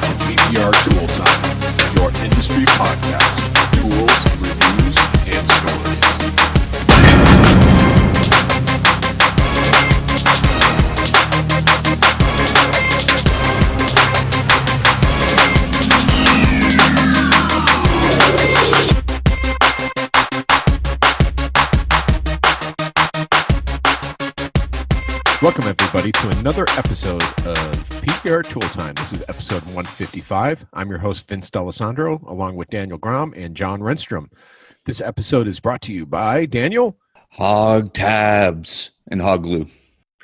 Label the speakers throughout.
Speaker 1: PDR Tool Time, your industry podcast, tools, reviews, and stories. Welcome, everybody, to another episode of PDR Tool Time. This is episode 155. I'm your host, Vince D'Alessandro, along with Daniel Grom and John Renstrom. This episode is brought to you by Daniel.
Speaker 2: Hog tabs and hog glue.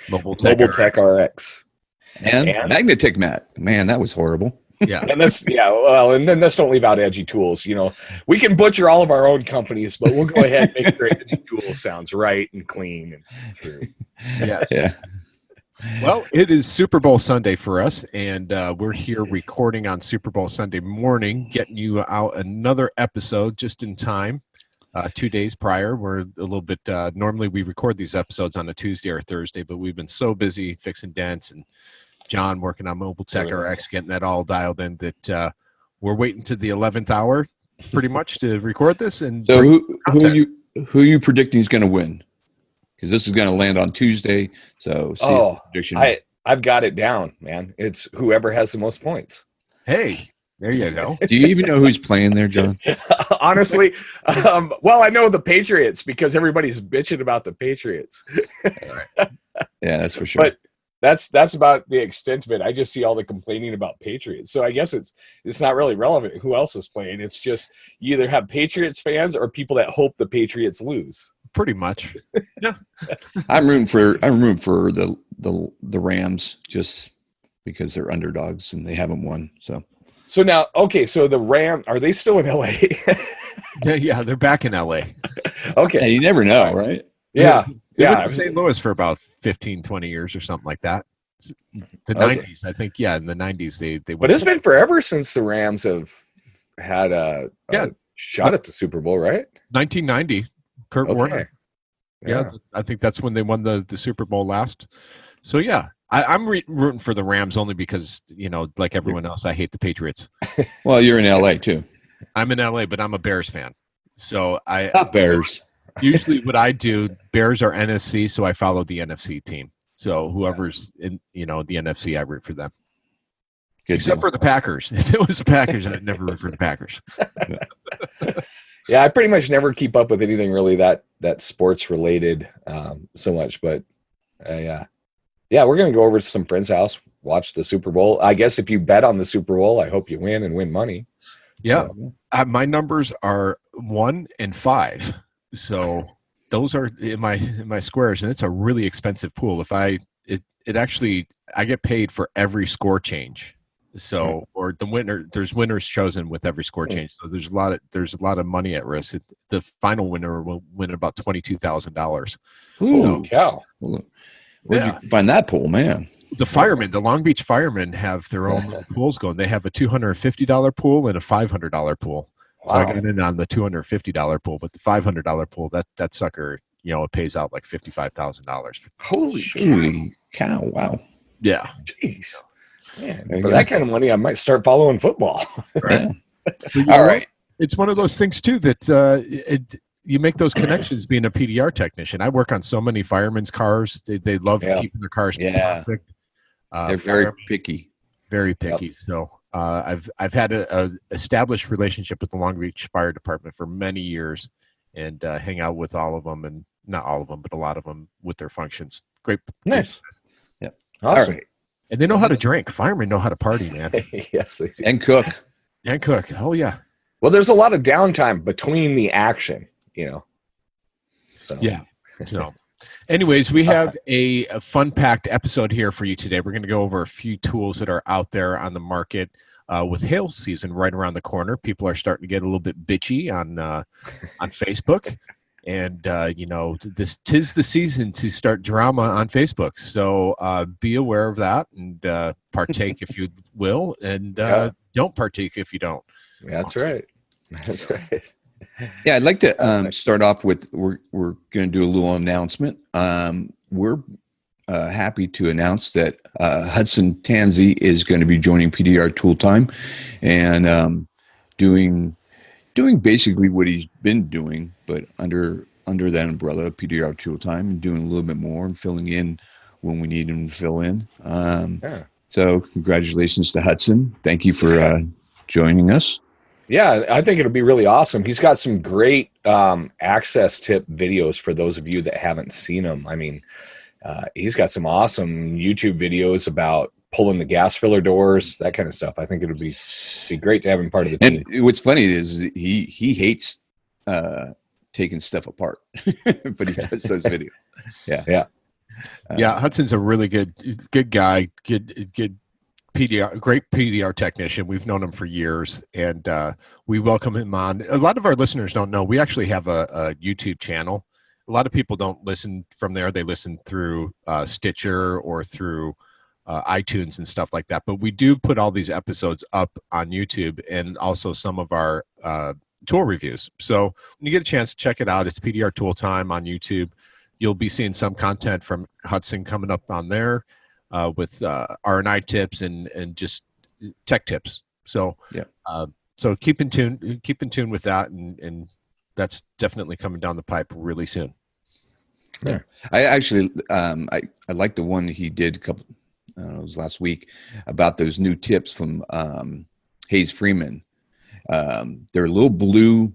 Speaker 3: Mobile Tech RX.
Speaker 2: And Magnetech mat. Man, that was horrible.
Speaker 3: Yeah. And then let's don't leave out Edgy Tools. You know, we can butcher all of our own companies, but we'll go ahead and make sure Edgy Tools sounds right and clean and true.
Speaker 1: Yes.
Speaker 2: Yeah.
Speaker 1: Well, it is Super Bowl Sunday for us, and we're here recording on Super Bowl Sunday morning, getting you out another episode just in time. 2 days prior, we're a little bit, normally we record these episodes on a Tuesday or Thursday, but we've been so busy fixing dents and John working on Mobile Tech RX, getting that all dialed in that we're waiting to the 11th hour pretty much to record this. And
Speaker 2: so who are you predicting is going to win? Because this is going to land on Tuesday. So prediction.
Speaker 3: I've got it down, man. It's whoever has the most points.
Speaker 1: Hey, there you go.
Speaker 2: Do you even know who's playing there, John?
Speaker 3: Honestly, well, I know the Patriots because everybody's bitching about the Patriots.
Speaker 2: Yeah, that's for sure.
Speaker 3: But that's about the extent of it. I just see all the complaining about Patriots. So I guess it's not really relevant who else is playing. It's just you either have Patriots fans or people that hope the Patriots lose.
Speaker 1: Pretty much. Yeah.
Speaker 2: I'm rooting for the Rams just because they're underdogs and they haven't won. So
Speaker 3: now, okay, so the Rams, are they still in LA?
Speaker 1: Yeah, they're back in LA.
Speaker 3: Okay.
Speaker 2: Yeah, you never know, right?
Speaker 3: Yeah.
Speaker 1: They went to St. Louis for about 15, 20 years or something like that. The 90s, I think. Yeah, in the 90s they went.
Speaker 3: But it's been forever since the Rams have had a shot at the Super Bowl, right?
Speaker 1: 1990, Kurt Warner. Yeah, I think that's when they won the Super Bowl last. So, yeah, I'm rooting for the Rams only because, you know, like everyone else, I hate the Patriots.
Speaker 2: Well, you're in L.A. too.
Speaker 1: I'm in L.A., but I'm a Bears fan. So
Speaker 2: Not Bears.
Speaker 1: Usually what I do, Bears are NFC, so I follow the NFC team. So whoever's in, you know, the NFC, I root for them. Except for the Packers. If it was the Packers, I'd never root for the Packers.
Speaker 3: Yeah, I pretty much never keep up with anything really that sports related so much. But yeah, we're going to go over to some friend's house, watch the Super Bowl. I guess if you bet on the Super Bowl, I hope you win and win money.
Speaker 1: Yeah, my numbers are 1 and 5. So those are in my squares, and it's a really expensive pool. It actually, I get paid for every score change. So, or the winner, there's winners chosen with every score change. So there's a lot of money at risk. The final winner will win about $22,000.
Speaker 3: Ooh, cow!
Speaker 2: Where'd you find that pool, man?
Speaker 1: The Long Beach firemen have their own pools going. They have a $250 pool and a $500 pool. So I got in on the $250 pool, but the $500 pool, that sucker, you know, it pays out like $55,000.
Speaker 2: Holy cow! Wow.
Speaker 1: Yeah.
Speaker 3: Jeez. Man, for that kind of money, I might start following football.
Speaker 1: Right.
Speaker 2: Yeah. All right.
Speaker 1: It's one of those things too that you make those connections being a PDR technician. I work on so many firemen's cars. They love keeping their cars perfect.
Speaker 2: They're very picky.
Speaker 1: Very picky. Yep. So I've had a established relationship with the Long Beach Fire Department for many years, and hang out with all of them, and not all of them, but a lot of them with their functions. Great.
Speaker 3: Nice.
Speaker 2: Yep.
Speaker 3: Awesome.
Speaker 2: All right.
Speaker 1: And they know how to drink. Firemen know how to party, man.
Speaker 3: Yes, they do.
Speaker 2: And cook.
Speaker 1: Oh, yeah.
Speaker 3: Well, there's a lot of downtime between the action, you know. So.
Speaker 1: Yeah. So, anyways, we have a fun-packed episode here for you today. We're going to go over a few tools that are out there on the market. With hail season right around the corner, people are starting to get a little bit bitchy on Facebook. And, you know, tis the season to start drama on Facebook. So be aware of that and partake if you will, and don't partake if you don't.
Speaker 3: That's right. That's right.
Speaker 2: Yeah, I'd like to start off with we're going to do a little announcement. We're happy to announce that Hudson Tansey is going to be joining PDR Tool Time, and doing basically what he's been doing, but under that umbrella of PDR Tool Time, and doing a little bit more and filling in when we need him to fill in. So congratulations to Hudson. Thank you for joining us.
Speaker 3: Yeah, I think it'll be really awesome. He's got some great access tip videos for those of you that haven't seen them. I mean, he's got some awesome YouTube videos about pulling the gas filler doors, that kind of stuff. I think it'll be great to have him part of the team.
Speaker 2: And what's funny is he hates taking stuff apart, but he does those videos.
Speaker 3: Yeah.
Speaker 1: Hudson's a really good guy, good PDR, great PDR technician. We've known him for years, and we welcome him on. A lot of our listeners don't know we actually have a YouTube channel. A lot of people don't listen from there. They listen through Stitcher or through iTunes and stuff like that. But we do put all these episodes up on YouTube, and also some of our tool reviews. So when you get a chance, check it out. It's PDR Tool Time on YouTube. You'll be seeing some content from Hudson coming up on there with R&I tips and just tech tips. So so keep in tune with that, and that's definitely coming down the pipe really soon.
Speaker 2: Yeah, I actually I like the one he did it was last week about those new tips from Hayes Freeman. They're little blue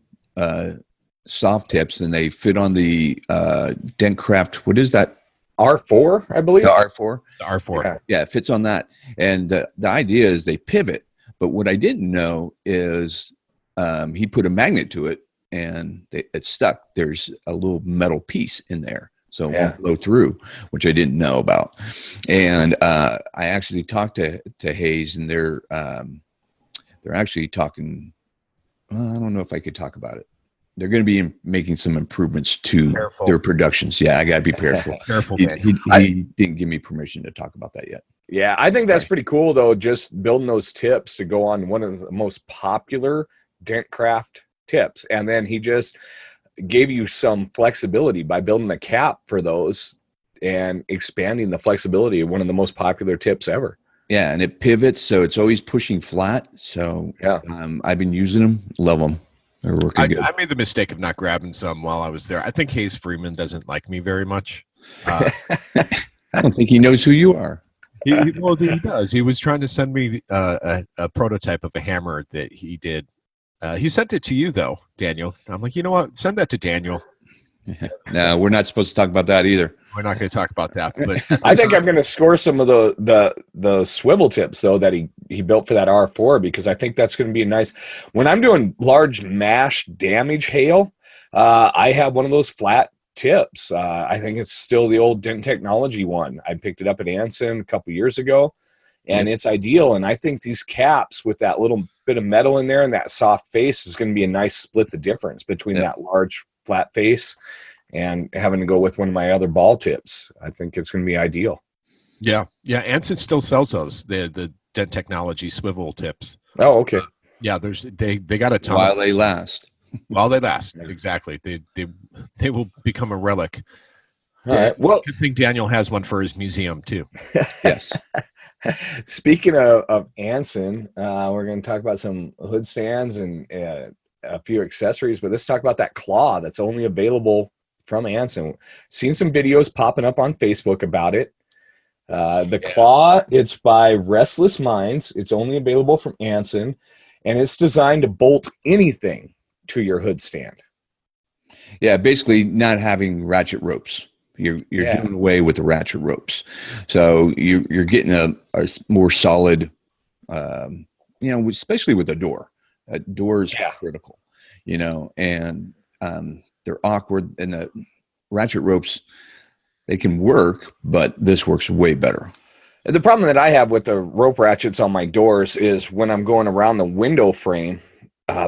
Speaker 2: soft tips, and they fit on the Dentcraft. What is that?
Speaker 3: R4, I believe.
Speaker 2: The R4.
Speaker 1: The R4.
Speaker 2: Yeah, it fits on that. And the idea is they pivot. But what I didn't know is he put a magnet to it, and it's stuck. There's a little metal piece in there, so it won't blow through, which I didn't know about. And I actually talked to Hayes, and they're actually talking. Well, I don't know if I could talk about it. They're going to be making some improvements to their productions. Yeah, I got to be careful.
Speaker 1: Careful,
Speaker 2: he
Speaker 1: man.
Speaker 2: didn't give me permission to talk about that yet.
Speaker 3: Yeah, I think that's pretty cool, though, just building those tips to go on one of the most popular Dentcraft tips. And then he just gave you some flexibility by building a cap for those and expanding the flexibility of one of the most popular tips ever.
Speaker 2: Yeah, and it pivots, so it's always pushing flat. So I've been using them, love them. They're working good.
Speaker 1: I made the mistake of not grabbing some while I was there. I think Hayes Freeman doesn't like me very much.
Speaker 2: I don't think he knows who you are.
Speaker 1: Well, he does. He was trying to send me a prototype of a hammer that he did. He sent it to you, though, Daniel. I'm like, you know what? Send that to Daniel.
Speaker 2: No, we're not supposed to talk about that either.
Speaker 1: We're not going to talk about that. But
Speaker 3: I think I'm going to score some of the swivel tips, though, that he built for that R4, because I think that's going to be a nice. When I'm doing large mash damage hail, I have one of those flat tips. I think it's still the old Dent Technology one. I picked it up at Anson a couple years ago, and it's ideal. And I think these caps with that little bit of metal in there and that soft face is going to be a nice split the difference between that large flat face and having to go with one of my other ball tips. I think it's going to be ideal.
Speaker 1: Yeah. Anson still sells those, the Dent Technology swivel tips.
Speaker 3: Oh, okay.
Speaker 1: They got a ton.
Speaker 2: While they last.
Speaker 1: While they last, exactly. They will become a relic.
Speaker 3: All right. Well,
Speaker 1: I think Daniel has one for his museum too.
Speaker 2: Yes.
Speaker 3: Speaking of Anson, we're going to talk about some hood stands and a few accessories, but let's talk about that claw that's only available from Anson. Seen some videos popping up on Facebook about it. The claw, it's by Restless Minds. It's only available from Anson, and it's designed to bolt anything to your hood stand.
Speaker 2: Yeah, basically not having ratchet ropes. You're doing away with the ratchet ropes, so you're getting a more solid, especially with a door. A door is critical, and they're awkward, and the ratchet ropes, they can work, but this works way better.
Speaker 3: The problem that I have with the rope ratchets on my doors is when I'm going around the window frame,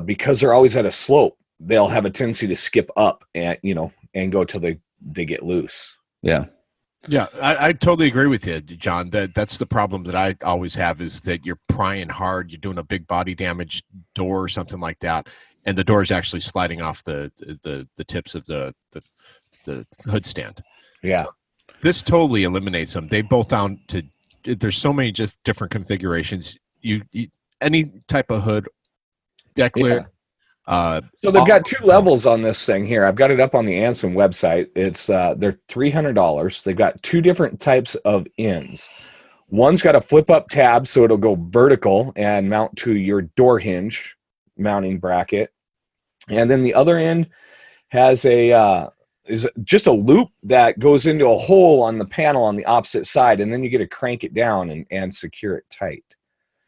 Speaker 3: because they're always at a slope, they'll have a tendency to skip up and go till they get loose.
Speaker 2: Yeah.
Speaker 1: Yeah, I totally agree with you, John. That's the problem that I always have, is that you're prying hard, you're doing a big body damage door or something like that, and the door is actually sliding off the tips of the hood stand.
Speaker 3: Yeah.
Speaker 1: This totally eliminates them. They bolt down to, there's so many just different configurations. You any type of hood, deck lid.
Speaker 3: So they've got 2 levels on this thing here. I've got it up on the Anson website. It's they're $300. They've got 2 different types of ends. One's got a flip up tab, so it'll go vertical and mount to your door hinge mounting bracket. And then the other end has is just a loop that goes into a hole on the panel on the opposite side, and then you get to crank it down and secure it tight.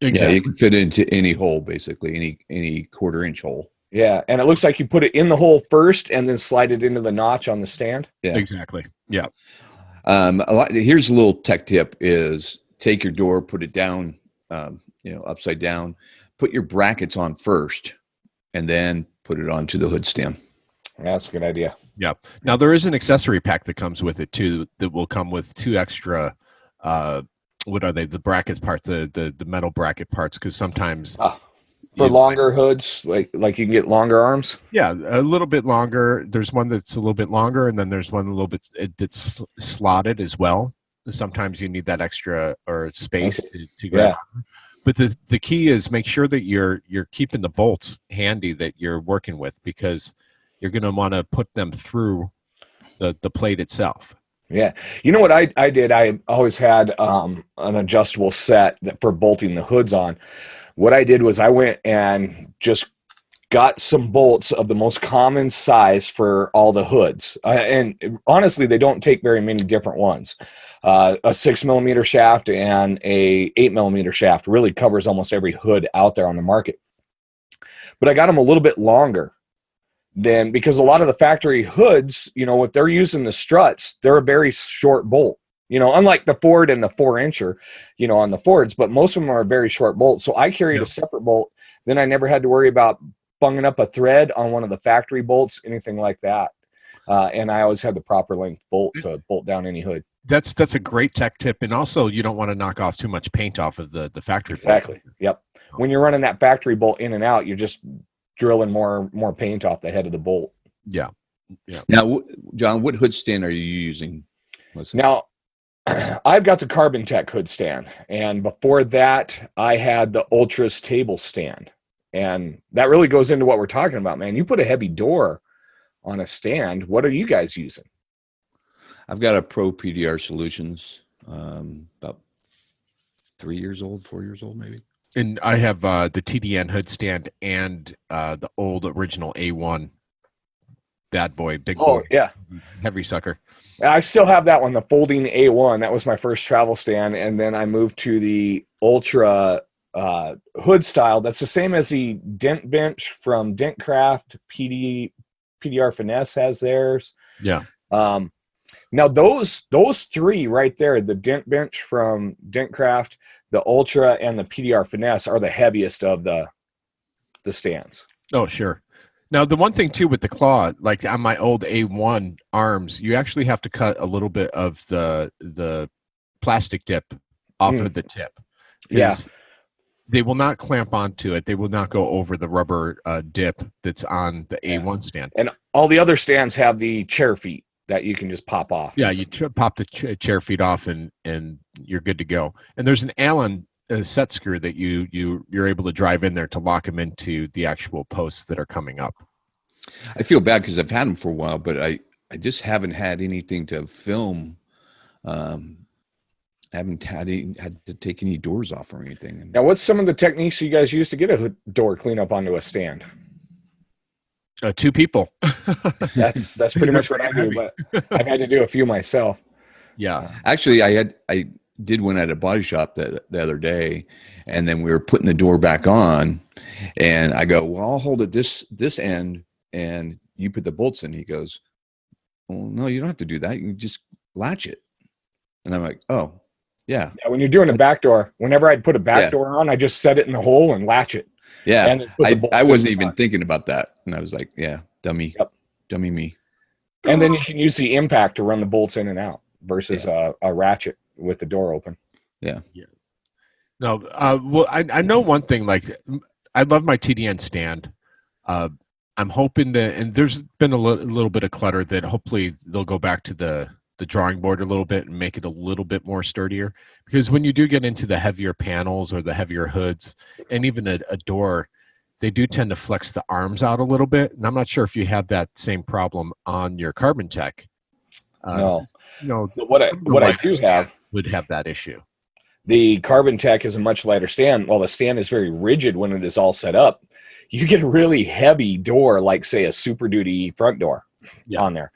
Speaker 1: Exactly.
Speaker 2: Yeah, you can fit it into any hole, basically, any 1/4-inch hole.
Speaker 3: Yeah, and it looks like you put it in the hole first and then slide it into the notch on the stand.
Speaker 2: Yeah,
Speaker 1: exactly. Yeah.
Speaker 2: Here's a little tech tip: is take your door, put it down, upside down, put your brackets on first, and then put it onto the hood stand.
Speaker 3: That's a good idea.
Speaker 1: Yeah. Now there is an accessory pack that comes with it too. That will come with 2 extra. What are they? The brackets parts, the metal bracket parts, because sometimes
Speaker 3: for longer hoods, like you can get longer arms.
Speaker 1: Yeah, a little bit longer. There's one that's a little bit longer, and then there's one a little bit that's slotted as well. Sometimes you need that extra or space to grab. Yeah. But the key is make sure that you're keeping the bolts handy that you're working with, because you're going to want to put them through the plate itself.
Speaker 3: Yeah. You know what I did? I always had an adjustable set for bolting the hoods on. What I did was I went and just got some bolts of the most common size for all the hoods. And honestly, they don't take very many different ones. A 6mm shaft and a 8mm shaft really covers almost every hood out there on the market. But I got them a little bit longer. Then, because a lot of the factory hoods, if they're using the struts, they're a very short bolt, unlike the Ford and the 4-incher, on the Fords, but most of them are a very short bolt. So I carried a separate bolt. Then I never had to worry about bunging up a thread on one of the factory bolts, anything like that. And I always had the proper length bolt to bolt down any hood.
Speaker 1: That's a great tech tip. And also you don't want to knock off too much paint off of the factory.
Speaker 3: Exactly.
Speaker 1: Bolts.
Speaker 3: Yep. When you're running that factory bolt in and out, you're just drilling more paint off the head of the bolt.
Speaker 1: Yeah.
Speaker 2: Now, John, what hood stand are you using?
Speaker 3: Now, I've got the Carbon Tech hood stand, and before that, I had the Ultras table stand, and that really goes into what we're talking about, man. You put a heavy door on a stand. What are you guys using?
Speaker 2: I've got a Pro PDR Solutions, about 3 years old, 4 years old, maybe.
Speaker 1: And I have the TDN hood stand and the old original A1 bad boy, big boy.
Speaker 3: Oh, yeah.
Speaker 1: Heavy sucker.
Speaker 3: I still have that one, the folding A1. That was my first travel stand. And then I moved to the Ultra hood style. That's the same as the Dent Bench from Dentcraft. PDR Finesse has theirs.
Speaker 1: Yeah.
Speaker 3: Now, those 3 right there, the Dent Bench from Dentcraft, the Ultra, and the PDR Finesse are the heaviest of the stands.
Speaker 1: Oh, sure. Now, the one thing, too, with the claw, like on my old A1 arms, you actually have to cut a little bit of the plastic dip off of the tip.
Speaker 3: Yeah.
Speaker 1: They will not clamp onto it. They will not go over the rubber dip that's on the A1 stand.
Speaker 3: And all the other stands have the chair feet that you can just pop off.
Speaker 1: Yeah, you pop the chair feet off and you're good to go. And there's an Allen set screw that you're able to drive in there to lock them into the actual posts that are coming up.
Speaker 2: I feel bad because I've had them for a while, but I just haven't had anything to film. Haven't had to take any doors off or anything.
Speaker 3: Now, what's some of the techniques you guys use to get a door clean up onto a stand?
Speaker 1: 2 people.
Speaker 3: That's pretty much what I do, but I've had to do a few myself.
Speaker 1: Yeah.
Speaker 2: Actually, I did one at a body shop the other day, and then we were putting the door back on, and I go, well, I'll hold it this end, and you put the bolts in. He goes, well, no, you don't have to do that. You can just latch it. And I'm like, oh, yeah.
Speaker 3: Yeah, when you're doing a back door, whenever I'd put a back door on, I just set it in the hole and latch it.
Speaker 2: Yeah, and I wasn't even thinking about that. And I was like, yeah, dummy me.
Speaker 3: And then you can use the impact to run the bolts in and out versus a ratchet with the door open.
Speaker 2: Yeah.
Speaker 1: No, well, I know one thing, like I love my TDN stand. I'm hoping that, and there's been a little bit of clutter that hopefully they'll go back to the the drawing board a little bit and make it a little bit more sturdier. Because when you do get into the heavier panels or the heavier hoods, and even a door, they do tend to flex the arms out a little bit. And I'm not sure if you have that same problem on your Carbon Tech.
Speaker 3: No.
Speaker 1: But
Speaker 3: What I do have
Speaker 1: would have that issue.
Speaker 3: The Carbon Tech is a much lighter stand. While the stand is very rigid when it is all set up, you get a really heavy door, like say a Super Duty front door on there.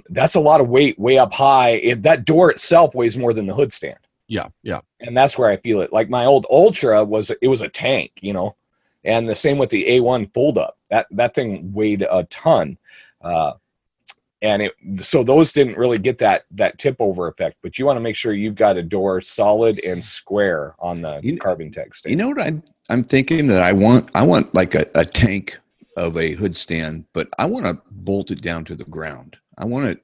Speaker 3: That's a lot of weight way up high. That door itself weighs more than the hood stand.
Speaker 1: Yeah.
Speaker 3: And that's where I feel it. Like my old Ultra was a tank, and the same with the A1 fold up. That thing weighed a ton. So those didn't really get that tip over effect, but you want to make sure you've got a door solid and square on the Carbon Tech stand.
Speaker 2: You know what I'm thinking that I want like a tank of a hood stand, but I want to bolt it down to the ground. I want it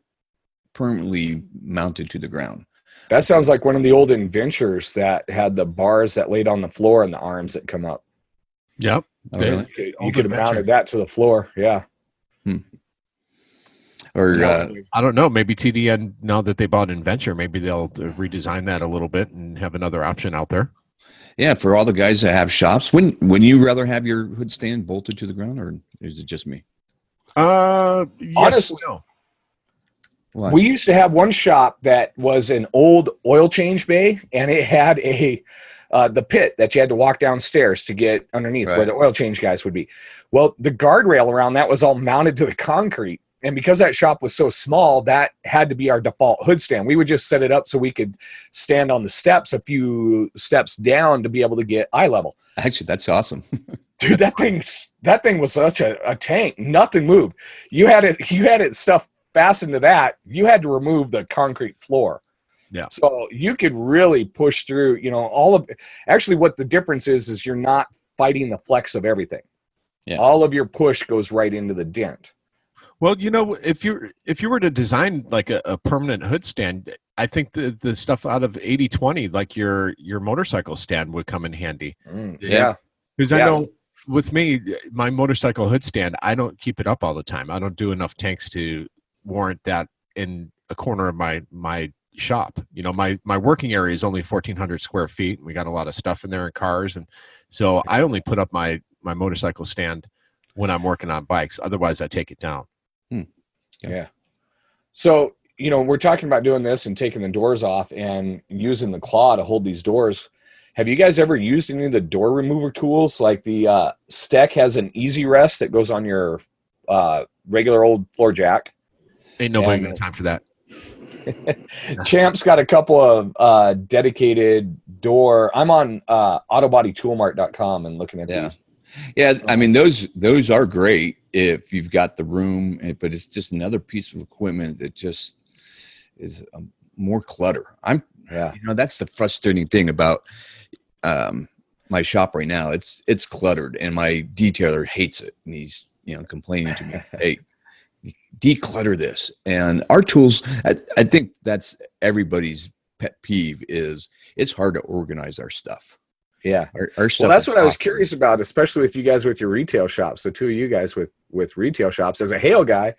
Speaker 2: permanently mounted to the ground.
Speaker 3: That sounds like one of the old Adventures that had the bars that laid on the floor and the arms that come up.
Speaker 1: Yep.
Speaker 2: Oh, really?
Speaker 3: You could have mounted that to the floor. Yeah.
Speaker 2: Or
Speaker 1: I don't know. Maybe TDN, now that they bought Adventure, maybe they'll redesign that a little bit and have another option out there.
Speaker 2: Yeah, for all the guys that have shops, wouldn't you rather have your hood stand bolted to the ground, or is it just me?
Speaker 1: Yes,
Speaker 3: honestly,
Speaker 1: no.
Speaker 2: What?
Speaker 3: We used to have one shop that was an old oil change bay, and it had the pit that you had to walk downstairs to get underneath where the oil change guys would be. Well, the guardrail around that was all mounted to the concrete. And because that shop was so small, that had to be our default hood stand. We would just set it up so we could stand on the steps a few steps down to be able to get eye level.
Speaker 2: Actually, that's awesome.
Speaker 3: Dude, that thing was such a tank. Nothing moved. You had it stuff fastened to that. You had to remove the concrete floor.
Speaker 1: Yeah.
Speaker 3: So you could really push through, actually what the difference is you're not fighting the flex of everything.
Speaker 2: Yeah.
Speaker 3: All of your push goes right into the dent.
Speaker 1: Well, if you were to design like a permanent hood stand, I think the stuff out of 80/20, like your motorcycle stand, would come in handy.
Speaker 3: Yeah.
Speaker 1: Because I know with me, my motorcycle hood stand, I don't keep it up all the time. I don't do enough tanks to warrant that in a corner of my shop. My working area is only 1,400 square feet. And we got a lot of stuff in there and cars. And so I only put up my motorcycle stand when I'm working on bikes. Otherwise, I take it down.
Speaker 3: Yeah. So, we're talking about doing this and taking the doors off and using the claw to hold these doors. Have you guys ever used any of the door remover tools? Like the Steck has an easy rest that goes on your regular old floor jack.
Speaker 1: Ain't nobody got time for that.
Speaker 3: Champ's got a couple of dedicated door. I'm on autobodytoolmart.com and looking at these.
Speaker 2: Yeah, I mean those are great if you've got the room, but it's just another piece of equipment that just is more clutter. That's the frustrating thing about my shop right now. It's cluttered, and my detailer hates it, and he's complaining to me, "Hey, declutter this." And our tools, I think that's everybody's pet peeve, is it's hard to organize our stuff.
Speaker 3: Yeah.
Speaker 2: Our stuff.
Speaker 3: Well, that's what I was curious about, especially with you guys with your retail shops. The two of you guys with retail shops. As a Hale guy,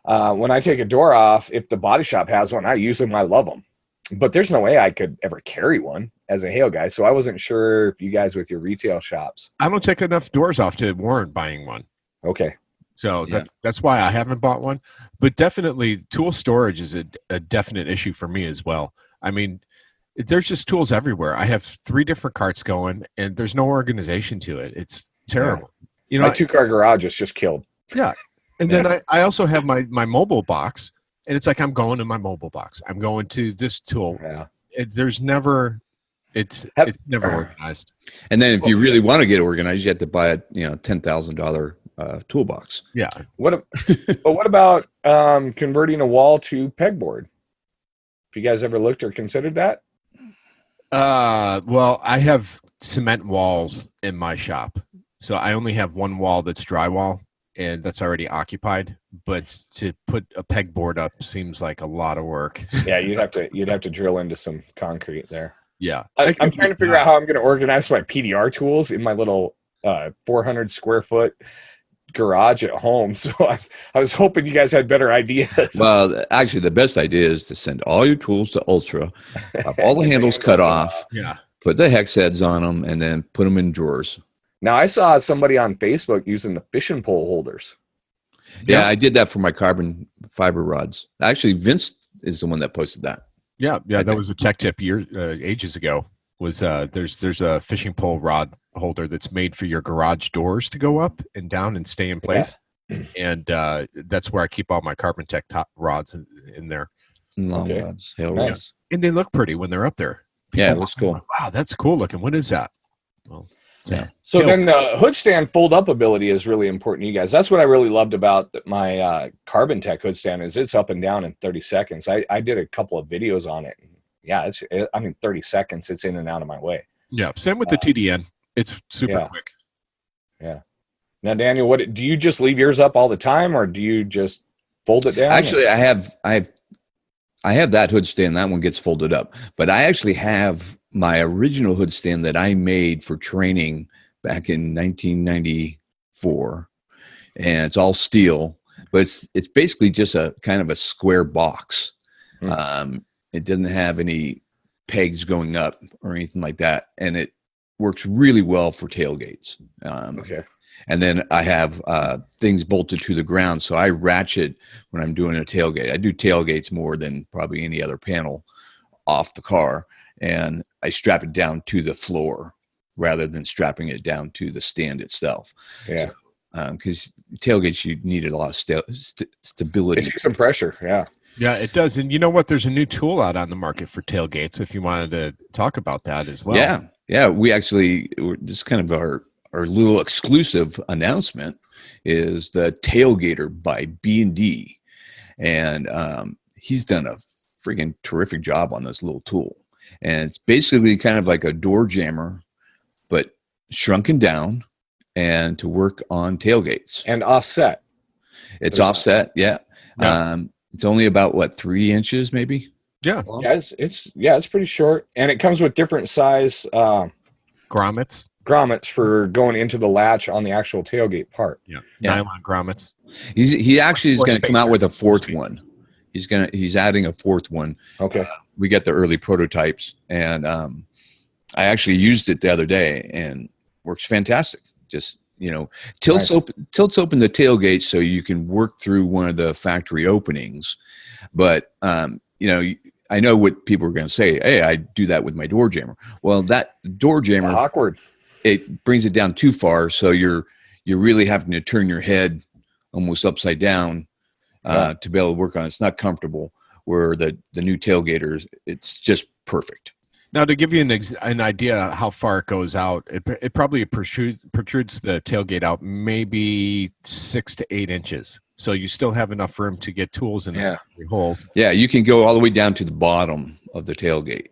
Speaker 3: when I take a door off, if the body shop has one, I use them. I love them. But there's no way I could ever carry one as a Hale guy. So I wasn't sure if you guys with your retail shops.
Speaker 1: I don't take enough doors off to warrant buying one.
Speaker 3: Okay.
Speaker 1: So that's why I haven't bought one. But definitely tool storage is a definite issue for me as well. I mean, there's just tools everywhere. I have 3 different carts going, and there's no organization to it. It's terrible.
Speaker 3: Yeah. My 2-car garage is just killed.
Speaker 1: Yeah. And then I also have my mobile box, and it's like I'm going to my mobile box. I'm going to this tool.
Speaker 3: Yeah.
Speaker 1: It's never organized.
Speaker 2: And then if you really want to get organized, you have to buy a $10,000 toolbox.
Speaker 1: Yeah.
Speaker 3: But what about converting a wall to pegboard? Have you guys ever looked or considered that?
Speaker 1: Well, I have cement walls in my shop, so I only have one wall that's drywall, and that's already occupied. But to put a pegboard up seems like a lot of work.
Speaker 3: Yeah, you'd have to drill into some concrete there.
Speaker 1: Yeah,
Speaker 3: I'm trying to figure out how I'm going to organize my PDR tools in my little 400 square foot garage at home, so I was hoping you guys had better ideas.
Speaker 2: Well, actually, the best idea is to send all your tools to Ultra, have all the handles cut off,
Speaker 1: Yeah.
Speaker 2: put the hex heads on them, and then put them in drawers.
Speaker 3: Now, I saw somebody on Facebook using the fishing pole holders.
Speaker 2: Yeah, I did that for my carbon fiber rods. Actually, Vince is the one that posted that.
Speaker 1: Yeah, that was a tech tip ages ago. Was there's a fishing pole rod holder that's made for your garage doors to go up and down and stay in place, and that's where I keep all my Carbon Tech top rods in there.
Speaker 2: Long rods, hail
Speaker 3: Nice.
Speaker 2: rods.
Speaker 1: And they look pretty when they're up there.
Speaker 2: Yeah, it looks cool.
Speaker 1: Wow, that's cool looking. What is that? Well,
Speaker 2: Yeah.
Speaker 3: So then the hood stand fold up ability is really important to you guys. That's what I really loved about my Carbon Tech hood stand is it's up and down in 30 seconds. I did a couple of videos on it. Yeah, 30 seconds. It's in and out of my way.
Speaker 1: Yeah, same with the TDN. It's super quick.
Speaker 3: Yeah. Now, Daniel, what do you just leave yours up all the time, or do you just fold it down?
Speaker 2: Actually, I have that hood stand. That one gets folded up. But I actually have my original hood stand that I made for training back in 1994, and it's all steel. But it's basically just a kind of a square box. It doesn't have any pegs going up or anything like that, and it works really well for tailgates.
Speaker 3: Okay.
Speaker 2: And then I have things bolted to the ground, so I ratchet when I'm doing a tailgate. I do tailgates more than probably any other panel off the car, and I strap it down to the floor rather than strapping it down to the stand itself.
Speaker 3: Yeah.
Speaker 2: Because tailgates, you need a lot of stability.
Speaker 3: It takes some pressure. Yeah.
Speaker 1: Yeah, it does. And you know what? There's a new tool out on the market for tailgates. If you wanted to talk about that as well.
Speaker 2: Yeah. We actually, just kind of our little exclusive announcement is the Tailgater by B&D, and he's done a freaking terrific job on this little tool. And it's basically kind of like a door jammer, but shrunken down and to work on tailgates
Speaker 3: And offset.
Speaker 2: It's offset. Yeah. It's only about 3 inches maybe.
Speaker 1: Yeah.
Speaker 3: Yeah, it's pretty short, and it comes with different size
Speaker 1: Grommets.
Speaker 3: for going into the latch on the actual tailgate part.
Speaker 1: Yeah. Nylon grommets.
Speaker 2: He actually is
Speaker 1: Or
Speaker 2: going to come out
Speaker 1: spacer.
Speaker 2: with a fourth one. He's adding a fourth one.
Speaker 3: Okay.
Speaker 2: We got the early prototypes, and I actually used it the other day, and works fantastic. Just tilts open the tailgate so you can work through one of the factory openings. But I know what people are going to say. Hey, I do that with my door jammer. Well, that door jammer,
Speaker 3: Awkward.
Speaker 2: it brings it down too far, so you're really having to turn your head almost upside down to be able to work on it. It's not comfortable. Where the new tailgaters, it's just perfect.
Speaker 1: Now, to give you an idea how far it goes out, it probably protrudes the tailgate out maybe 6 to 8 inches. So you still have enough room to get tools in the holes.
Speaker 2: Yeah, you can go all the way down to the bottom of the tailgate.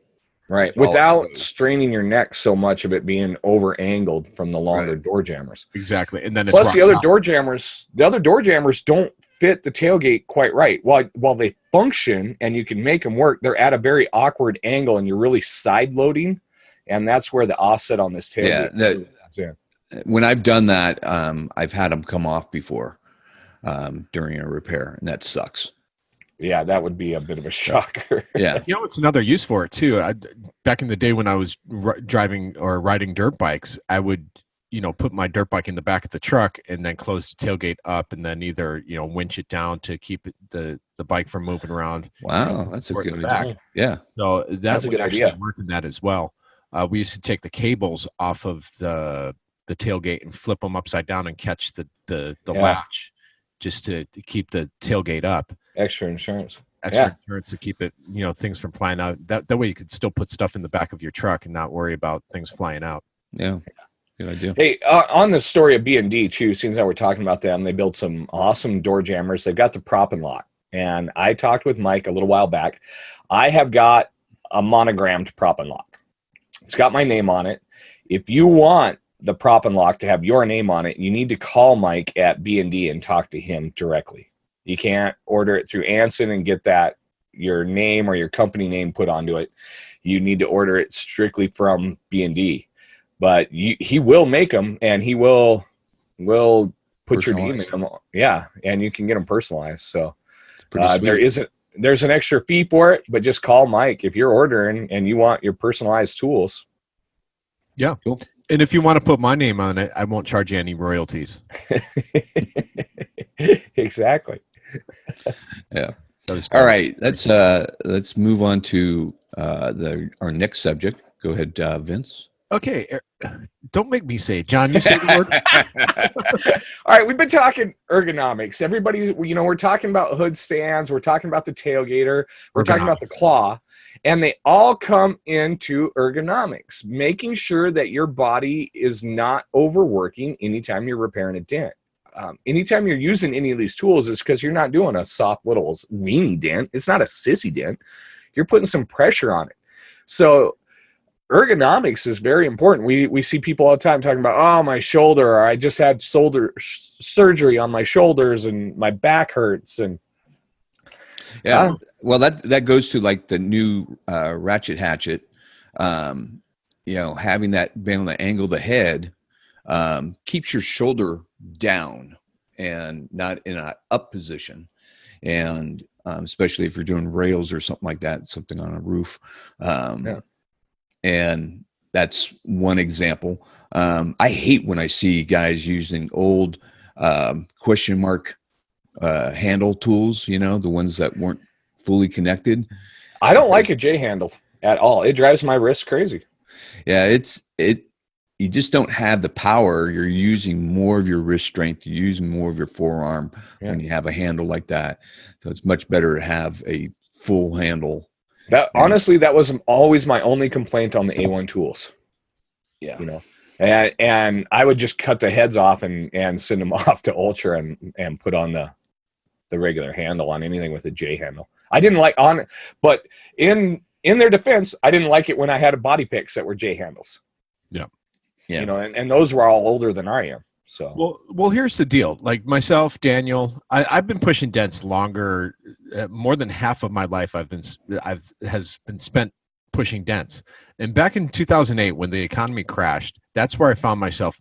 Speaker 3: Right. Without straining your neck so much of it being over angled from the longer door jammers.
Speaker 1: Exactly. And then
Speaker 3: Plus the other door jammers don't fit the tailgate quite right. While they function and you can make them work, they're at a very awkward angle and you're really side loading. And that's where the offset on this tailgate
Speaker 2: when I've done that, I've had them come off before during a repair, and that sucks.
Speaker 3: Yeah, that would be a bit of a shocker.
Speaker 2: Yeah.
Speaker 1: It's another use for it too. Back in the day when I was driving or riding dirt bikes, I would, put my dirt bike in the back of the truck and then close the tailgate up and then either, winch it down to keep the bike from moving around.
Speaker 2: Wow, that's a good idea. Yeah.
Speaker 1: So
Speaker 3: that's a good idea.
Speaker 1: Work in that as well. We used to take the cables off of the tailgate and flip them upside down and catch the latch just to keep the tailgate up.
Speaker 3: Extra insurance
Speaker 1: To keep it, things from flying out. That way you could still put stuff in the back of your truck and not worry about things flying out.
Speaker 2: Yeah. Good idea.
Speaker 3: Hey, on the story of B&D too, since we're talking about them, they built some awesome door jammers. They've got the prop and lock. And I talked with Mike a little while back. I have got a monogrammed prop and lock. It's got my name on it. If you want the prop and lock to have your name on it, you need to call Mike at B&D and talk to him directly. You can't order it through Anson and get your name or your company name put onto it. You need to order it strictly from B&D. But he will make them, and he will put your name in them. Yeah, and you can get them personalized. So there's an extra fee for it, but just call Mike if you're ordering and you want your personalized tools.
Speaker 1: Yeah. Cool. And if you want to put my name on it, I won't charge you any royalties.
Speaker 3: Exactly.
Speaker 2: Yeah. All right. Let's move on to our next subject. Go ahead, Vince.
Speaker 1: Okay. Don't make me say it. John, you say the word.
Speaker 3: All right. We've been talking ergonomics. Everybody's, we're talking about hood stands. We're talking about the tailgater. We're talking about the claw. And they all come into ergonomics, making sure that your body is not overworking anytime you're repairing a dent. Anytime you're using any of these tools, it's because you're not doing a soft little weenie dent. It's not a sissy dent. You're putting some pressure on it. So ergonomics is very important. We see people all the time talking about, oh, my shoulder, or I just had surgery on my shoulders and my back hurts. And
Speaker 2: yeah, well, that goes to like the new ratchet hatchet. Having that being able to angle the head keeps your shoulder down and not in an up position, and especially if you're doing rails or something like that, something on a roof. And that's one example. I hate when I see guys using old question mark handle tools, the ones that weren't fully connected.
Speaker 3: I don't like a J handle at all. It drives my wrist crazy.
Speaker 2: Yeah, you just don't have the power. You're using more of your wrist strength. You're using more of your forearm when you have a handle like that. So it's much better to have a full handle.
Speaker 3: Honestly, that was always my only complaint on the A1 tools.
Speaker 2: Yeah.
Speaker 3: And I would just cut the heads off and send them off to Ultra and put on the regular handle on anything with a J handle. I didn't like on it, but in their defense, I didn't like it when I had body picks that were J handles.
Speaker 1: Yeah.
Speaker 2: Yeah.
Speaker 3: And those were all older than I am. So
Speaker 1: well, here's the deal. Like myself, Daniel, I've been pushing dents longer. More than half of my life has been spent pushing dents. And back in 2008, when the economy crashed, that's where I found myself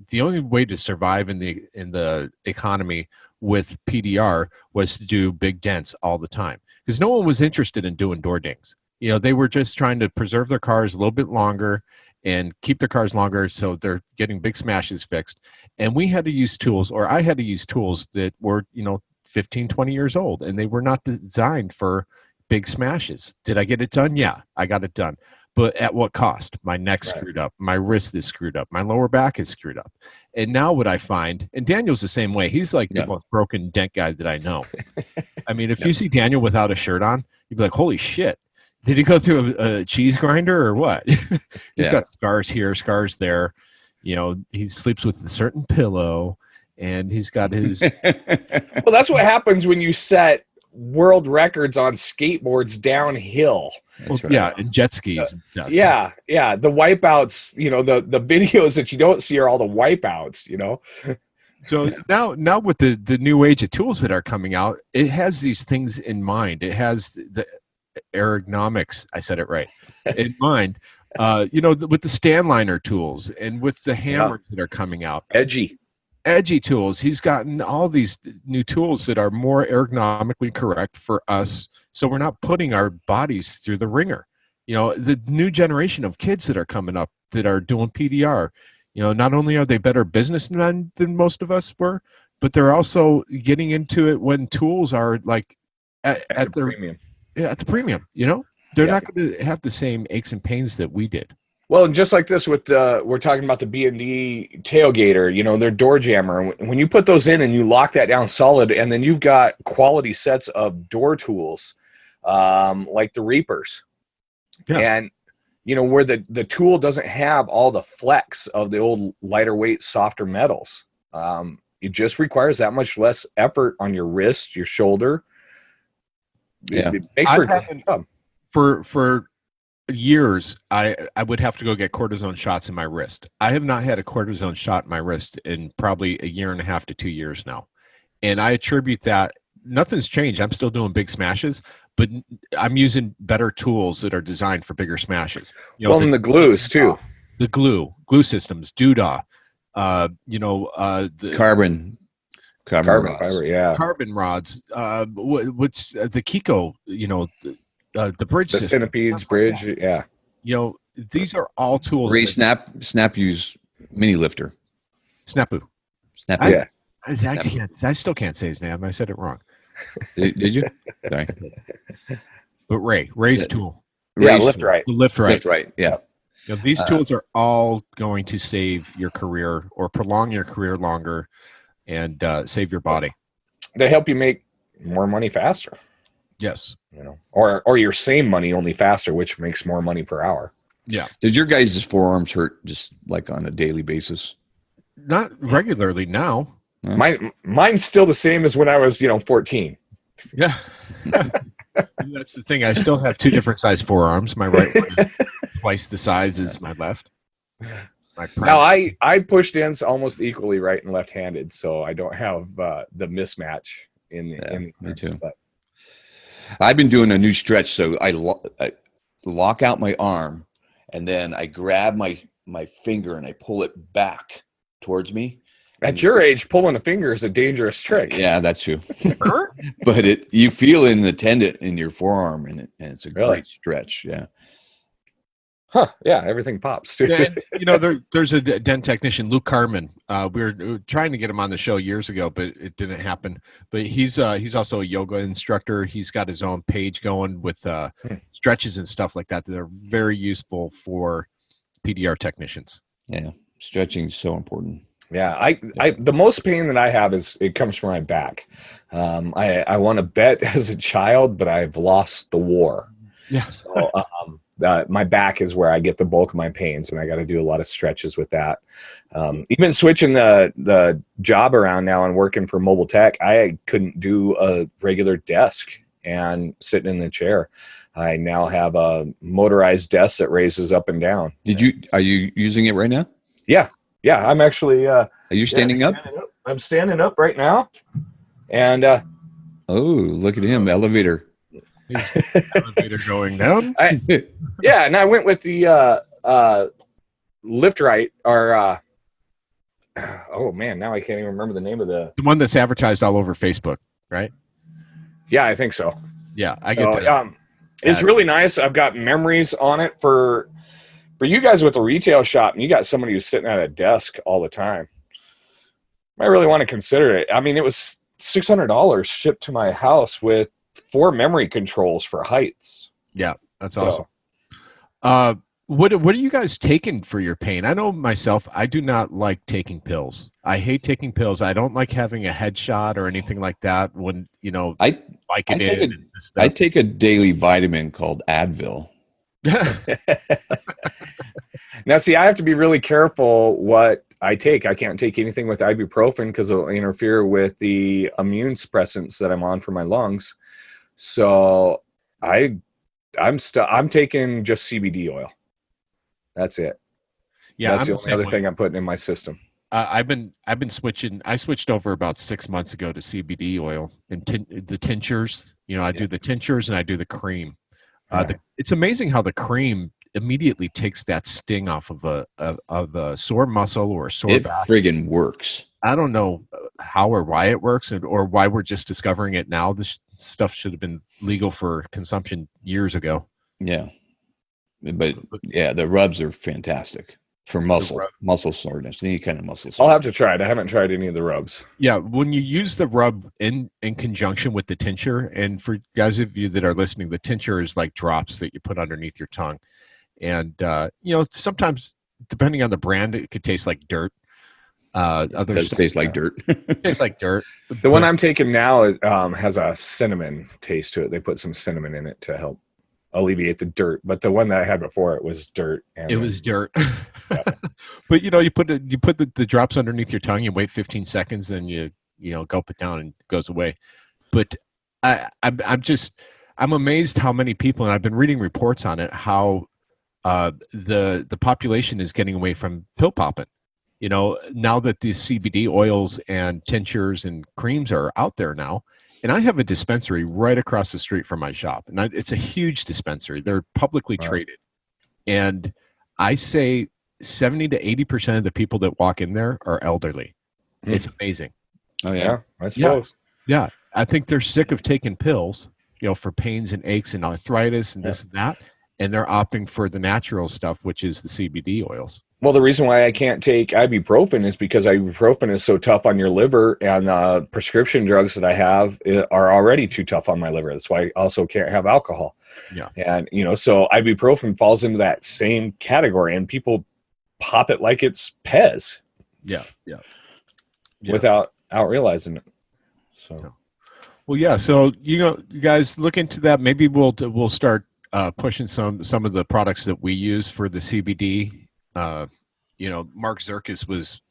Speaker 1: the only way to survive in the economy with PDR was to do big dents all the time, because no one was interested in doing door dings. They were just trying to preserve their cars a little bit longer and keep their cars longer, so they're getting big smashes fixed. And we had to use tools, or I had to use tools that were 15, 20 years old, and they were not designed for big smashes. Did I get it done? Yeah, I got it done. But at what cost? My neck's screwed up. My wrist is screwed up. My lower back is screwed up. And now what I find, and Daniel's the same way. He's like the most broken dent guy that I know. I mean, if you see Daniel without a shirt on, you'd be like, holy shit. Did he go through a cheese grinder or what? He's got scars here, scars there. He sleeps with a certain pillow, and he's got his.
Speaker 3: Well, that's what happens when you set world records on skateboards downhill.
Speaker 1: Right. Yeah, and jet skis. And stuff.
Speaker 3: Yeah. The wipeouts. The videos that you don't see are all the wipeouts.
Speaker 1: So now with the new age of tools that are coming out, it has these things in mind. It has the ergonomics, I said it right, in mind. With the stand liner tools and with the hammers that are coming out, edgy tools. He's gotten all these new tools that are more ergonomically correct for us, so we're not putting our bodies through the ringer. The new generation of kids that are coming up that are doing PDR, not only are they better businessmen than most of us were, but they're also getting into it when tools are like at the premium. Yeah, at the premium, they're not going to have the same aches and pains that we did.
Speaker 3: Well, and just like this with we're talking about the B&D tailgater, their door jammer. When you put those in and you lock that down solid, and then you've got quality sets of door tools, like the Reapers, and where the tool doesn't have all the flex of the old lighter weight, softer metals. It just requires that much less effort on your wrist, your shoulder.
Speaker 2: Yeah,
Speaker 1: for years, I would have to go get cortisone shots in my wrist. I have not had a cortisone shot in my wrist in probably a year and a half to 2 years now, and I attribute that nothing's changed. I'm still doing big smashes, but I'm using better tools that are designed for bigger smashes.
Speaker 3: And the glues too.
Speaker 1: The glue systems, Doodah, the
Speaker 2: carbon
Speaker 3: Carbon
Speaker 2: rods.
Speaker 3: fiber, yeah.
Speaker 1: Carbon rods. What's the Kiko? The bridge
Speaker 3: The
Speaker 1: system.
Speaker 3: Centipedes
Speaker 1: Stuff like
Speaker 3: bridge,
Speaker 1: that.
Speaker 3: yeah.
Speaker 1: These are all tools.
Speaker 2: Ray Snap use mini lifter.
Speaker 1: Snapu.
Speaker 2: Snap.
Speaker 3: Yeah.
Speaker 1: I still can't say his name. I said it wrong.
Speaker 2: Did you? Sorry.
Speaker 1: But Ray's tool.
Speaker 3: Yeah,
Speaker 2: Ray's
Speaker 3: lift
Speaker 2: tool.
Speaker 3: right.
Speaker 1: The lift right.
Speaker 2: Lift right. Yeah.
Speaker 1: These tools are all going to save your career or prolong your career longer and save your body.
Speaker 3: They help you make more money faster.
Speaker 1: Yes.
Speaker 3: Or your same money only faster, which makes more money per hour.
Speaker 1: Yeah.
Speaker 2: Did your guys' forearms hurt just like on a daily basis?
Speaker 1: Not regularly now.
Speaker 3: Mine's still the same as when I was, 14.
Speaker 1: Yeah. That's the thing. I still have two different size forearms. My right one is twice the size as my left.
Speaker 3: Now I pushed in almost equally right and left-handed, so I don't have the mismatch in the
Speaker 2: me too.
Speaker 3: But
Speaker 2: I've been doing a new stretch, so I lock out my arm, and then I grab my finger and I pull it back towards me.
Speaker 3: At your age, pulling a finger is a dangerous trick.
Speaker 2: Yeah, that's true. But you feel it in the tendon in your forearm, and it's a great stretch. Yeah.
Speaker 3: Huh? Yeah, everything pops too.
Speaker 1: And, there's a dent technician, Luke Carmen. We were trying to get him on the show years ago, but it didn't happen. But he's also a yoga instructor. He's got his own page going with stretches and stuff like that. They're very useful for PDR technicians.
Speaker 2: Yeah, stretching is so important.
Speaker 3: Yeah, I the most pain that I have it comes from my back. I won a bet as a child, but I've lost the war.
Speaker 1: Yeah.
Speaker 3: So my back is where I get the bulk of my pains, and I got to do a lot of stretches with that. Even switching the job around now and working for Mobile Tech, I couldn't do a regular desk and sitting in the chair. I now have a motorized desk that raises up and down.
Speaker 2: Are you using it right now?
Speaker 3: Yeah, I'm actually.
Speaker 2: Are you standing up?
Speaker 3: I'm standing up right now, and
Speaker 2: oh, look at him, elevator.
Speaker 1: Elevator going down.
Speaker 3: Yeah, and I went with the lift right, or oh man, now I can't even remember the name of the
Speaker 1: one that's advertised all over Facebook, right?
Speaker 3: Yeah, I think so.
Speaker 1: Yeah, I get that.
Speaker 3: It's really nice. I've got memories on it for you guys with a retail shop, and you got somebody who's sitting at a desk all the time. I really want to consider it. I mean, it was $600 shipped to my house with 4 memory controls for heights.
Speaker 1: Yeah, that's awesome. What are you guys taking for your pain? I know myself, I do not like taking pills. I hate taking pills. I don't like having a headshot or anything like that when, I
Speaker 2: take a daily vitamin called Advil.
Speaker 3: Now, see, I have to be really careful what I take. I can't take anything with ibuprofen because it'll interfere with the immune suppressants that I'm on for my lungs. So I'm taking just CBD oil. That's it.
Speaker 1: Yeah,
Speaker 3: that's the only other thing I'm putting in my system.
Speaker 1: I've been switching. I switched over about 6 months ago to CBD oil and the tinctures. I do the tinctures and I do the cream. It's amazing how the cream immediately takes that sting off of a sore muscle or a sore back.
Speaker 2: It friggin' works.
Speaker 1: I don't know how or why it works, or why we're just discovering it now. This stuff should have been legal for consumption years ago.
Speaker 2: Yeah, but yeah, the rubs are fantastic for muscle soreness, any kind of muscle soreness.
Speaker 3: I'll have to try it. I haven't tried any of the rubs.
Speaker 1: Yeah, when you use the rub in conjunction with the tincture, and for guys of you that are listening, the tincture is like drops that you put underneath your tongue. And, sometimes, depending on the brand, it could taste like dirt.
Speaker 2: Others taste like dirt.
Speaker 1: Tastes like dirt.
Speaker 3: The one I'm taking now has a cinnamon taste to it. They put some cinnamon in it to help alleviate the dirt. But the one that I had before, it was dirt.
Speaker 1: It was dirt. Yeah. But, you put the drops underneath your tongue, you wait 15 seconds, and you gulp it down and it goes away. But I'm amazed how many people, and I've been reading reports on it, how the population is getting away from pill popping. Now that the CBD oils and tinctures and creams are out there now, and I have a dispensary right across the street from my shop, and it's a huge dispensary. They're publicly traded, and I say 70 to 80% of the people that walk in there are elderly. It's amazing.
Speaker 2: Oh
Speaker 3: Yeah, I suppose.
Speaker 1: Yeah. I think they're sick of taking pills, for pains and aches and arthritis and this and that. And they're opting for the natural stuff, which is the CBD oils.
Speaker 3: Well, the reason why I can't take ibuprofen is because ibuprofen is so tough on your liver, and prescription drugs that I have are already too tough on my liver. That's why I also can't have alcohol.
Speaker 1: Yeah.
Speaker 3: And, so ibuprofen falls into that same category, and people pop it like it's Pez.
Speaker 1: Yeah.
Speaker 3: Without realizing it. So.
Speaker 1: Yeah. Well, yeah. So, you guys look into that. Maybe we'll start pushing some of the products that we use for the CBD. Mark Zirkus was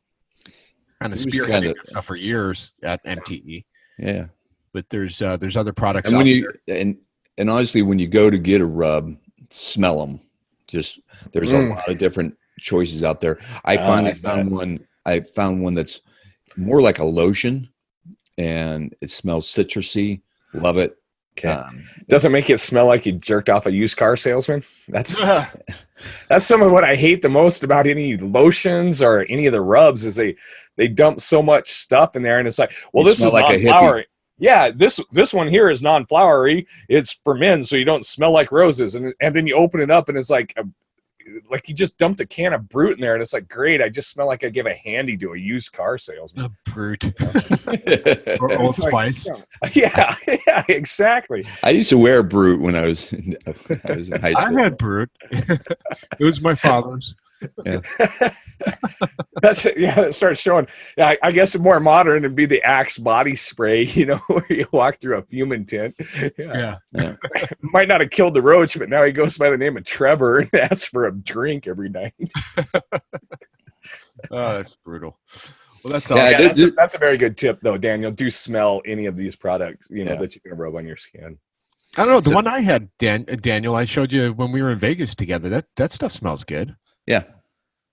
Speaker 1: kind of spearheading this stuff for years at MTE.
Speaker 2: Yeah,
Speaker 1: but there's other products.
Speaker 2: And
Speaker 1: out
Speaker 2: there. And honestly, when you go to get a rub, smell them. Just there's a lot of different choices out there. I finally found one. I found one that's more like a lotion, and it smells citrusy. Love it.
Speaker 3: Okay. Doesn't make it smell like you jerked off a used car salesman. That's some of what I hate the most about any lotions or any of the rubs is they dump so much stuff in there, and it's like, well, this is like non-flowery. Yeah, this one here is non-flowery. It's for men, so you don't smell like roses. And then you open it up, and it's like you just dumped a can of Brute in there, and it's like, great, I just smell like I give a handy to a used car salesman.
Speaker 1: A Brute. Or Old Spice.
Speaker 3: Yeah, exactly.
Speaker 2: I used to wear Brute when I was in high school.
Speaker 1: I had Brute. It was my father's.
Speaker 2: Yeah.
Speaker 3: That starts showing. Yeah, I guess more modern would be the Axe body spray, where you walk through a fume tint.
Speaker 1: Yeah.
Speaker 3: Might not have killed the roach, but now he goes by the name of Trevor and asks for a drink every night.
Speaker 1: Oh, that's brutal. Well, that's
Speaker 3: that's a very good tip, though, Daniel. Do smell any of these products, that you can rub on your skin.
Speaker 1: I don't know. The one I had, Daniel, I showed you when we were in Vegas together. That stuff smells good.
Speaker 2: Yeah.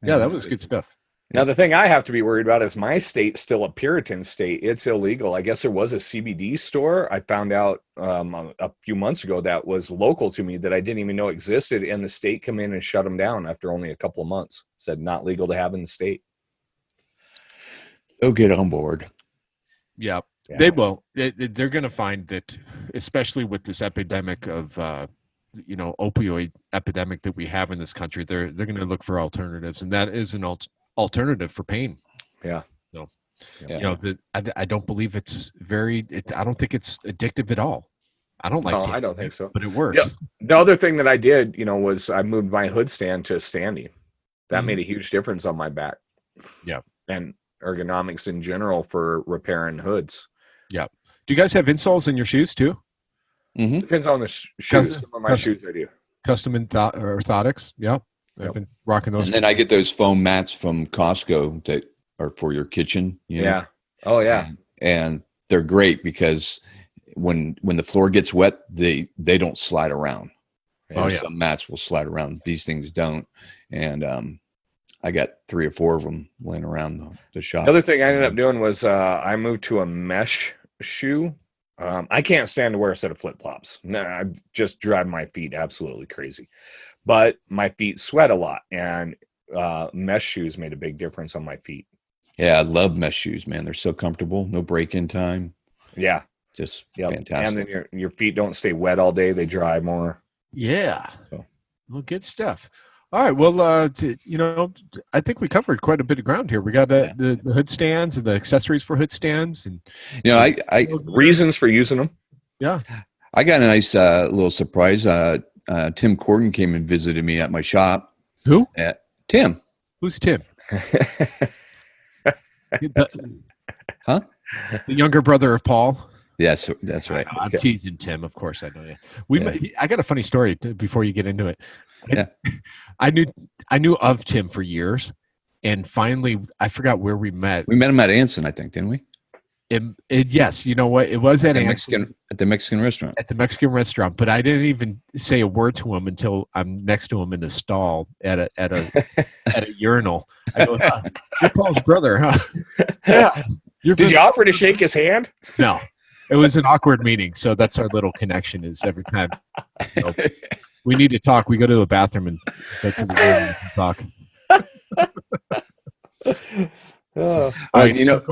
Speaker 1: Yeah, that was good stuff.
Speaker 3: Now, the thing I have to be worried about is my state's still a Puritan state. It's illegal. I guess there was a CBD store. I found out a few months ago that was local to me that I didn't even know existed, and the state come in and shut them down after only a couple of months. Said not legal to have in the state.
Speaker 2: They'll get on board.
Speaker 1: Yeah. They will. They're going to find that, especially with this epidemic of opioid epidemic that we have in this country, they're going to look for alternatives, and that is an alternative for pain.
Speaker 3: Yeah.
Speaker 1: So, I don't believe I don't think it's addictive at all. I don't like.
Speaker 3: No, I don't think so.
Speaker 1: But it works.
Speaker 3: Yeah. The other thing that I did, was I moved my hood stand to standing. That made a huge difference on my back.
Speaker 1: Yeah.
Speaker 3: And ergonomics in general for repairing hoods.
Speaker 1: Yeah. Do you guys have insoles in your shoes too?
Speaker 2: Mm-hmm.
Speaker 3: Depends on the shoes. Some of my shoes I do.
Speaker 1: Custom orthotics. Yeah. I've been rocking those.
Speaker 2: And then I get those foam mats from Costco that are for your kitchen.
Speaker 3: Yeah. Oh yeah.
Speaker 2: And they're great because when the floor gets wet, they don't slide around. Some mats will slide around. These things don't. And I got 3 or 4 of them laying around the shop.
Speaker 3: The other thing I ended up doing was I moved to a mesh shoe. I can't stand to wear a set of flip-flops. No, I just drive my feet absolutely crazy. But my feet sweat a lot, and mesh shoes made a big difference on my feet.
Speaker 2: Yeah, I love mesh shoes, man. They're so comfortable. No break-in time.
Speaker 3: Yeah.
Speaker 2: Just fantastic.
Speaker 3: And then your feet don't stay wet all day. They dry more.
Speaker 1: Yeah. Well, good stuff. All right. Well, I think we covered quite a bit of ground here. We got the hood stands and the accessories for hood stands, and
Speaker 2: I
Speaker 3: reasons for using them.
Speaker 1: Yeah.
Speaker 2: I got a nice little surprise. Tim Corden came and visited me at my shop.
Speaker 1: Who?
Speaker 2: Tim.
Speaker 1: Who's Tim?
Speaker 2: Huh?
Speaker 1: The younger brother of Paul.
Speaker 2: Yes, that's right.
Speaker 1: I'm teasing Tim. Of course, I know you. I got a funny story before you get into it. I knew of Tim for years, and finally, I forgot where we met.
Speaker 2: We met him at Anson, I think, didn't we?
Speaker 1: Yes, you know what? It was at Anson,
Speaker 2: at the Mexican restaurant.
Speaker 1: At the Mexican restaurant, but I didn't even say a word to him until I'm next to him in the stall at a urinal. I go, "You're Paul's brother, huh?" Yeah.
Speaker 3: Did you offer to shake his hand?
Speaker 1: No. It was an awkward meeting, so that's our little connection. Is every time we need to talk, we go to the bathroom and go to the room and talk.
Speaker 2: Go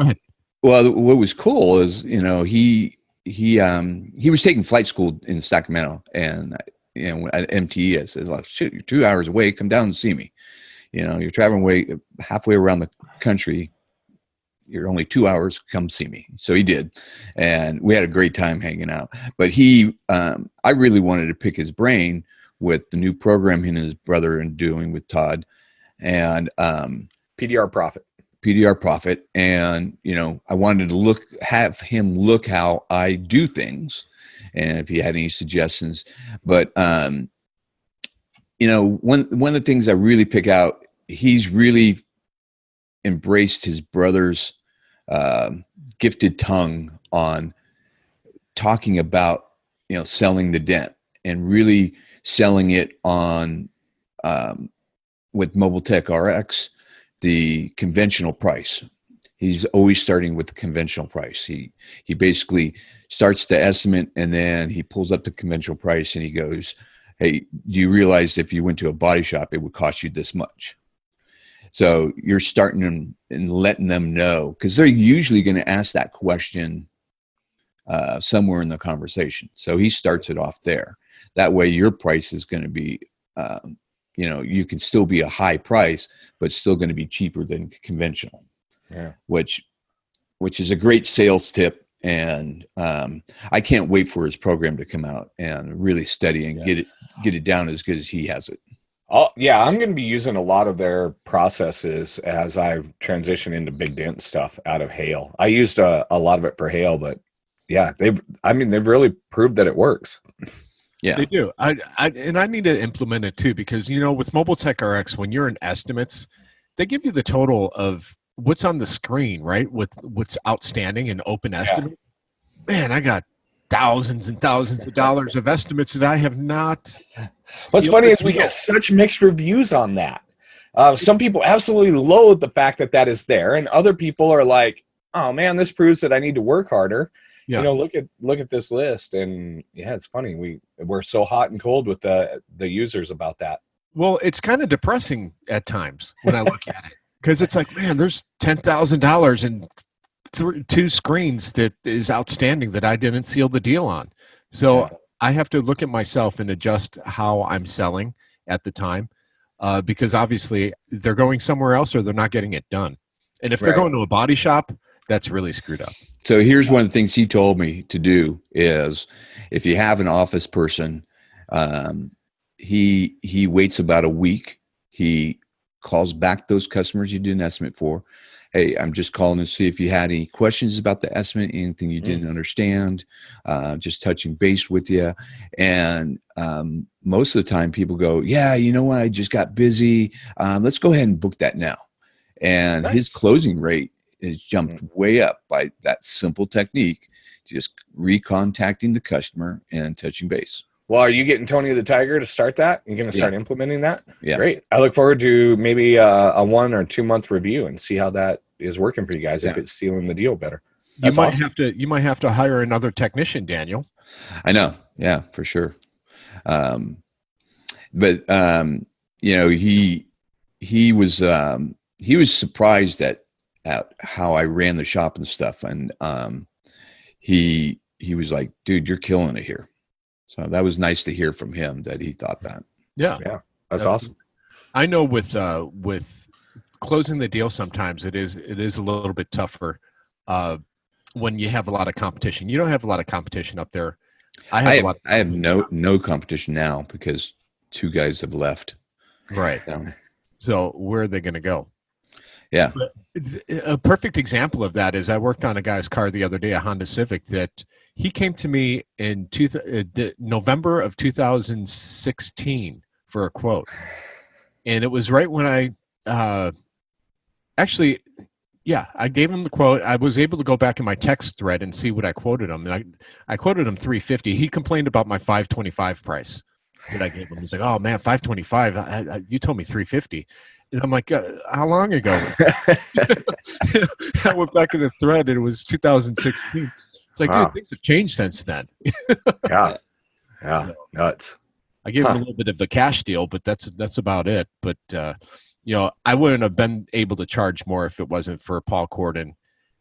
Speaker 2: ahead. Well, what was cool is, he was taking flight school in Sacramento, and at MTE, I said, well, shit, you're 2 hours away. Come down and see me. You're traveling halfway around the country. You're only 2 hours. Come see me. So he did, and we had a great time hanging out. But I really wanted to pick his brain with the new program he and his brother are doing with Todd, and
Speaker 3: PDR Profit.
Speaker 2: PDR Profit, and I wanted to have him look how I do things, and if he had any suggestions. But one of the things I really pick out, he's really embraced his brother's gifted tongue on talking about selling the dent, and really selling it on with Mobile Tech RX, the conventional price. He's always starting with the conventional price. He basically starts the estimate, and then he pulls up the conventional price, and he goes, hey, do you realize if you went to a body shop, it would cost you this much? So you're starting them and letting them know, because they're usually going to ask that question somewhere in the conversation. So he starts it off there. That way your price is going to be you can still be a high price, but still going to be cheaper than conventional.
Speaker 3: Yeah.
Speaker 2: Which is a great sales tip. And I can't wait for his program to come out and really study and get it down as good as he has it.
Speaker 3: Oh yeah, I'm going to be using a lot of their processes as I transition into big dent stuff out of hail. I used a lot of it for hail, but yeah, they've really proved that it works.
Speaker 2: Yeah,
Speaker 1: they do. I need to implement it too, because with Mobile Tech RX, when you're in estimates, they give you the total of what's on the screen, right? With what's outstanding and open estimates. Man, I got thousands and thousands of dollars of estimates that I have not.
Speaker 3: What's funny is we get such mixed reviews on that. Some people absolutely loathe the fact that is there, and other people are like, "Oh man, this proves that I need to work harder." Yeah. Look at this list, and it's funny. We're so hot and cold with the users about that.
Speaker 1: Well, it's kind of depressing at times when I look at it, because it's like, man, there's $10,000 in two screens that is outstanding that I didn't seal the deal on. So I have to look at myself and adjust how I'm selling at the time, because obviously they're going somewhere else or they're not getting it done. And if they're going to a body shop, that's really screwed up.
Speaker 2: So here's one of the things he told me to do is, if you have an office person, he waits about a week. He calls back those customers you did an estimate for. Hey, I'm just calling to see if you had any questions about the estimate, anything you didn't understand, just touching base with you. And most of the time people go, yeah, you know what? I just got busy. Let's go ahead and book that now. And his closing rate has jumped way up by that simple technique, just recontacting the customer and touching base.
Speaker 3: Well, are you getting Tony the Tiger to start that? You're going to start implementing that?
Speaker 2: Yeah.
Speaker 3: Great. I look forward to maybe a 1 or 2 month review and see how that is working for you guys, if it's sealing the deal better. That's awesome.
Speaker 1: You might have to hire another technician, Daniel.
Speaker 2: I know. Yeah, for sure. But he was surprised at how I ran the shop and stuff. And he was like, dude, you're killing it here. So that was nice to hear from him that he thought that.
Speaker 1: Yeah.
Speaker 3: That's awesome.
Speaker 1: I know with closing the deal, sometimes it is a little bit tougher when you have a lot of competition. You don't have a lot of competition up there. I have no competition now because 2 guys have left. Right. So where are they going to go?
Speaker 2: Yeah.
Speaker 1: But a perfect example of that is I worked on a guy's car the other day, a Honda Civic, that he came to me in November of 2016 for a quote. And it was right when I gave him the quote. I was able to go back in my text thread and see what I quoted him. And I quoted him $350. He complained about my $525 price that I gave him. He's like, oh man, $525. You told me $350. And I'm like, how long ago? I went back in the thread and it was 2016. It's like, dude, things have changed since then.
Speaker 3: Yeah, nuts.
Speaker 1: I gave him a little bit of a cash deal, but that's about it. But I wouldn't have been able to charge more if it wasn't for Paul Corden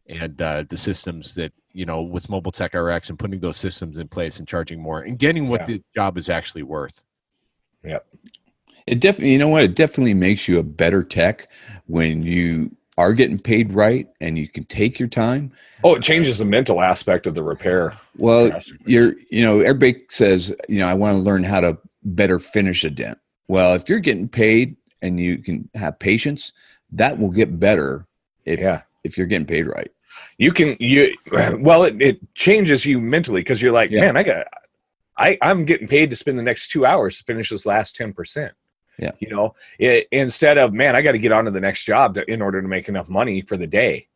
Speaker 1: and the systems that, with Mobile Tech RX and putting those systems in place and charging more and getting what the job is actually worth.
Speaker 3: Yep.
Speaker 2: It definitely, it definitely makes you a better tech when you are getting paid right and you can take your time.
Speaker 3: Oh, it changes the mental aspect of the repair.
Speaker 2: Well, everybody says, I want to learn how to better finish a dent. Well, if you're getting paid and you can have patience, that will get better if you're getting paid right.
Speaker 3: It changes you mentally because you're like, man, I'm getting paid to spend the next 2 hours to finish this last 10%.
Speaker 2: Yeah.
Speaker 3: Instead of, man, I got to get on to the next job in order to make enough money for the day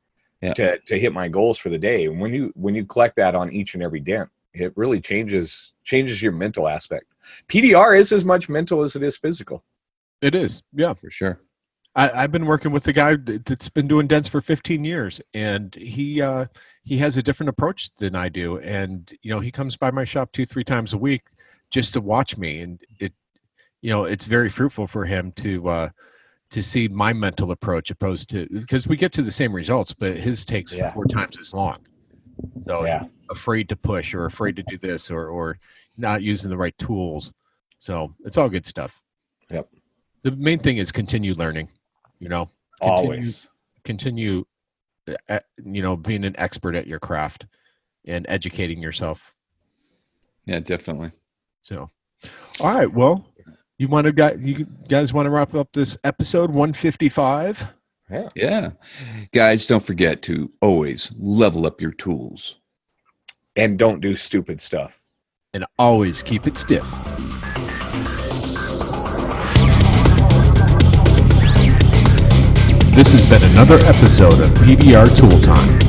Speaker 3: to hit my goals for the day. And when you collect that on each and every dent, it really changes your mental aspect. PDR is as much mental as it is physical.
Speaker 1: It is. Yeah,
Speaker 2: for sure.
Speaker 1: I've been working with the guy that's been doing dents for 15 years, and he has a different approach than I do. And, he comes by my shop 2-3 times a week just to watch me. And it's very fruitful for him to see my mental approach opposed to, because we get to the same results, but his takes 4 times as long. So afraid to push or afraid to do this or not using the right tools. So it's all good stuff.
Speaker 3: Yep.
Speaker 1: The main thing is continue learning,
Speaker 3: always
Speaker 1: continue, being an expert at your craft and educating yourself.
Speaker 2: Yeah, definitely.
Speaker 1: So, all right. Well, you guys want to wrap up this episode 155?
Speaker 2: Yeah. Guys, don't forget to always level up your tools.
Speaker 3: And don't do stupid stuff.
Speaker 1: And always keep it stiff. This has been another episode of PDR Tool Time.